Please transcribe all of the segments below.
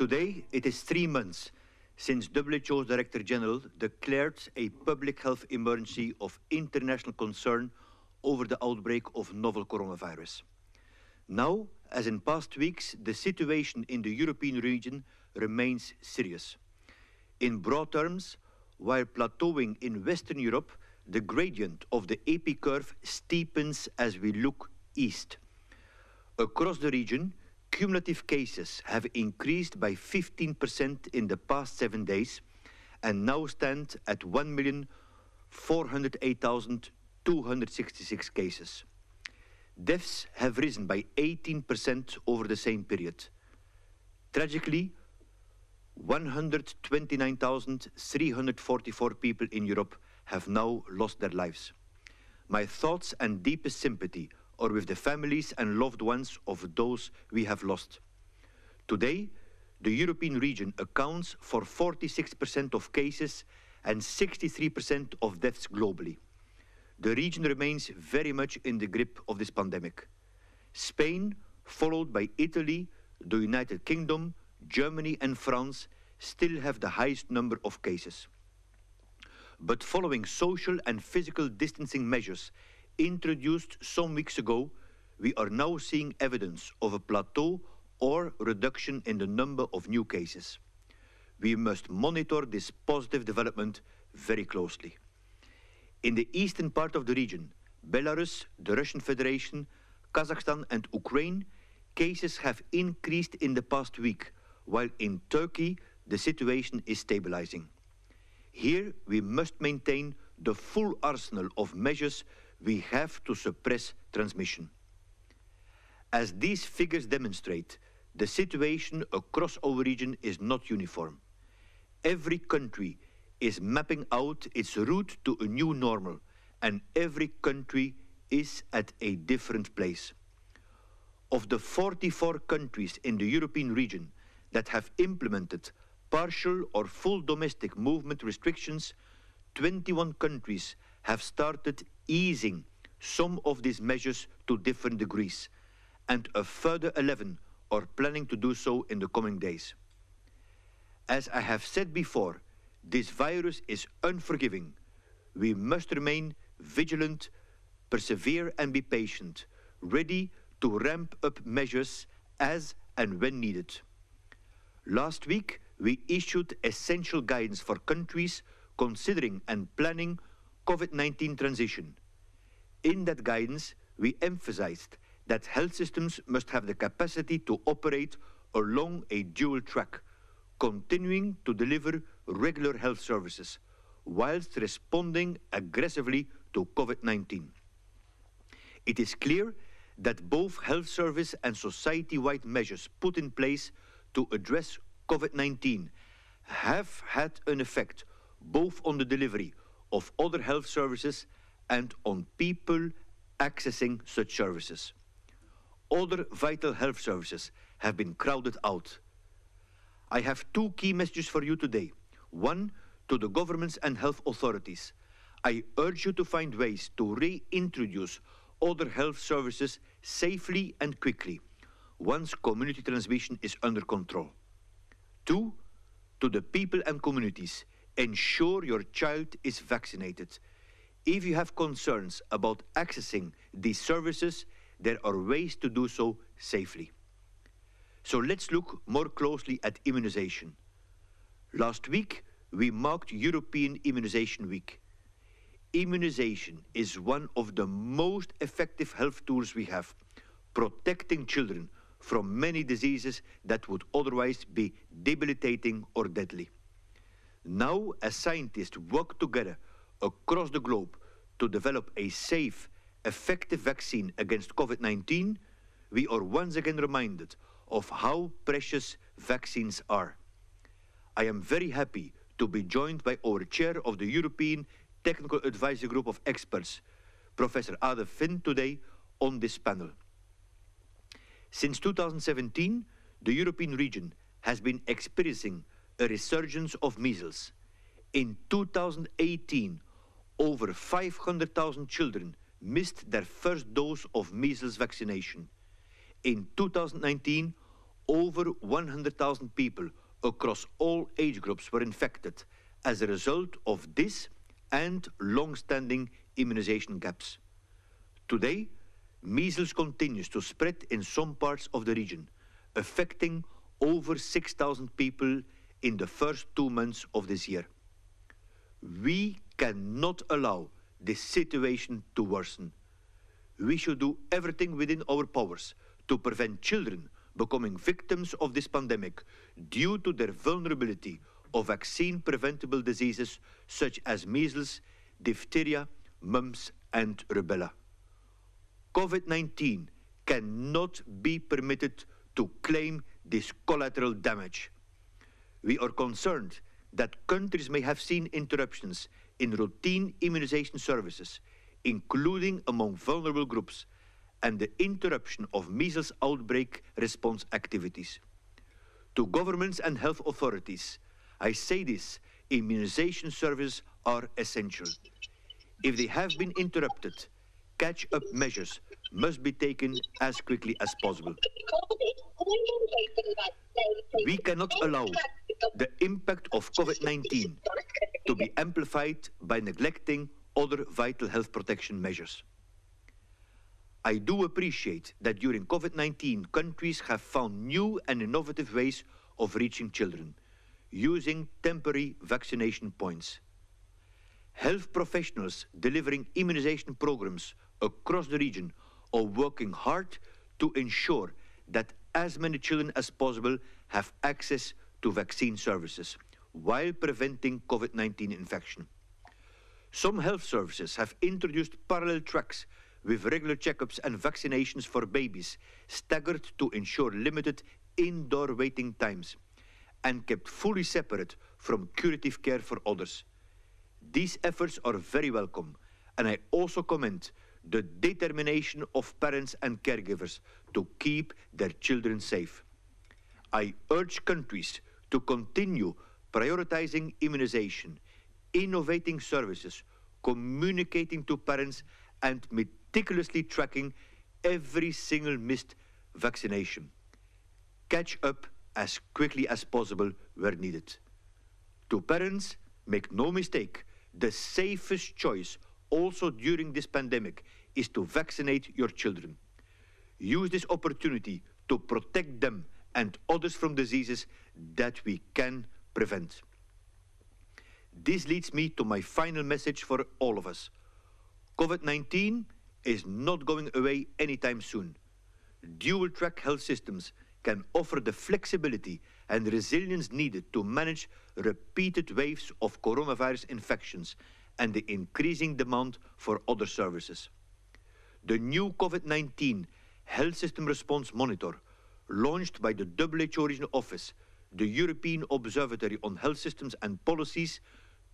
Today, it is 3 months since WHO's Director General declared a public health emergency of international concern over the outbreak of novel coronavirus. Now, as in past weeks, the situation in the European region remains serious. In broad terms, while plateauing in Western Europe, the gradient of the epi curve steepens as we look east. Across the region, cumulative cases have increased by 15% in the past 7 days and now stand at 1,408,266 cases. Deaths have risen by 18% over the same period. Tragically, 129,344 people in Europe have now lost their lives. My thoughts and deepest sympathy are with the families and loved ones of those we have lost. Today, the European region accounts for 46% of cases and 63% of deaths globally. The region remains very much in the grip of this pandemic. Spain, followed by Italy, the United Kingdom, Germany and France still have the highest number of cases. But following social and physical distancing measures introduced some weeks ago, we are now seeing evidence of a plateau or reduction in the number of new cases. We must monitor this positive development very closely. In the eastern part of the region, Belarus, the Russian Federation, Kazakhstan and Ukraine, cases have increased in the past week, while in Turkey the situation is stabilizing. Here we must maintain the full arsenal of measures we have to suppress transmission. As these figures demonstrate, the situation across our region is not uniform. Every country is mapping out its route to a new normal, and every country is at a different place. Of the 44 countries in the European region that have implemented partial or full domestic movement restrictions, 21 countries have started easing some of these measures to different degrees, and a further 11 are planning to do so in the coming days. As I have said before, this virus is unforgiving. We must remain vigilant, persevere and be patient, ready to ramp up measures as and when needed. Last week, we issued essential guidance for countries considering and planning COVID-19 transition. In that guidance, we emphasized that health systems must have the capacity to operate along a dual track, continuing to deliver regular health services, whilst responding aggressively to COVID-19. It is clear that both health service and society-wide measures put in place to address COVID-19 have had an effect both on the delivery of other health services and on people accessing such services. Other vital health services have been crowded out. I have 2 key messages for you today. One, to the governments and health authorities. I urge you to find ways to reintroduce other health services safely and quickly, once community transmission is under control. 2, to the people and communities, ensure your child is vaccinated. If you have concerns about accessing these services, there are ways to do so safely. So let's look more closely at immunization. Last week, we marked European Immunization Week. Immunization is one of the most effective health tools we have, protecting children from many diseases that would otherwise be debilitating or deadly. Now, as scientists work together across the globe to develop a safe, effective vaccine against COVID-19, we are once again reminded of how precious vaccines are. I am very happy to be joined by our chair of the European Technical Advisory Group of Experts, Professor Ade Finn, today on this panel. Since 2017, the European region has been experiencing a resurgence of measles. In 2018, over 500,000 children missed their first dose of measles vaccination. In 2019, over 100,000 people across all age groups were infected as a result of this and long-standing immunization gaps. Today, measles continues to spread in some parts of the region, affecting over 6,000 people in the first 2 months of this year. We cannot allow this situation to worsen. We should do everything within our powers to prevent children becoming victims of this pandemic due to their vulnerability of vaccine-preventable diseases such as measles, diphtheria, mumps, and rubella. COVID-19 cannot be permitted to claim this collateral damage. We are concerned that countries may have seen interruptions in routine immunization services, including among vulnerable groups, and the interruption of measles outbreak response activities. To governments and health authorities, I say this: immunization services are essential. If they have been interrupted, catch-up measures must be taken as quickly as possible. We cannot allow the impact of COVID-19 to be amplified by neglecting other vital health protection measures. I do appreciate that during COVID-19, countries have found new and innovative ways of reaching children, using temporary vaccination points. Health professionals delivering immunization programs across the region are working hard to ensure that as many children as possible have access to vaccine services while preventing COVID-19 infection. Some health services have introduced parallel tracks with regular checkups and vaccinations for babies, staggered to ensure limited indoor waiting times, and kept fully separate from curative care for others. These efforts are very welcome, and I also commend the determination of parents and caregivers to keep their children safe. I urge countries to continue prioritizing immunization, innovating services, communicating to parents, and meticulously tracking every single missed vaccination. Catch up as quickly as possible where needed. To parents, make no mistake, the safest choice also during this pandemic is to vaccinate your children. Use this opportunity to protect them and others from diseases that we can prevent. This leads me to my final message for all of us. COVID-19 is not going away anytime soon. Dual-track health systems can offer the flexibility and resilience needed to manage repeated waves of coronavirus infections and the increasing demand for other services. The new COVID-19 Health System Response Monitor, launched by the WHO Regional Office, the European Observatory on Health Systems and Policies,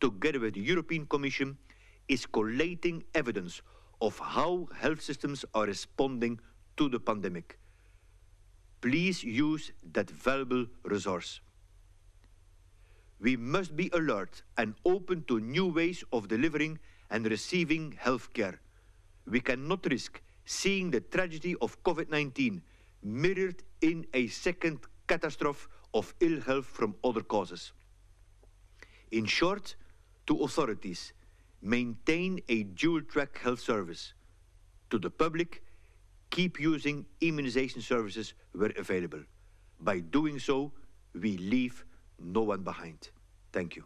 together with the European Commission, is collating evidence of how health systems are responding to the pandemic. Please use that valuable resource. We must be alert and open to new ways of delivering and receiving health care. We cannot risk seeing the tragedy of COVID-19 mirrored in a second catastrophe of ill health from other causes. In short, to authorities, maintain a dual-track health service. To the public, keep using immunization services where available. By doing so, we leave no one behind. Thank you.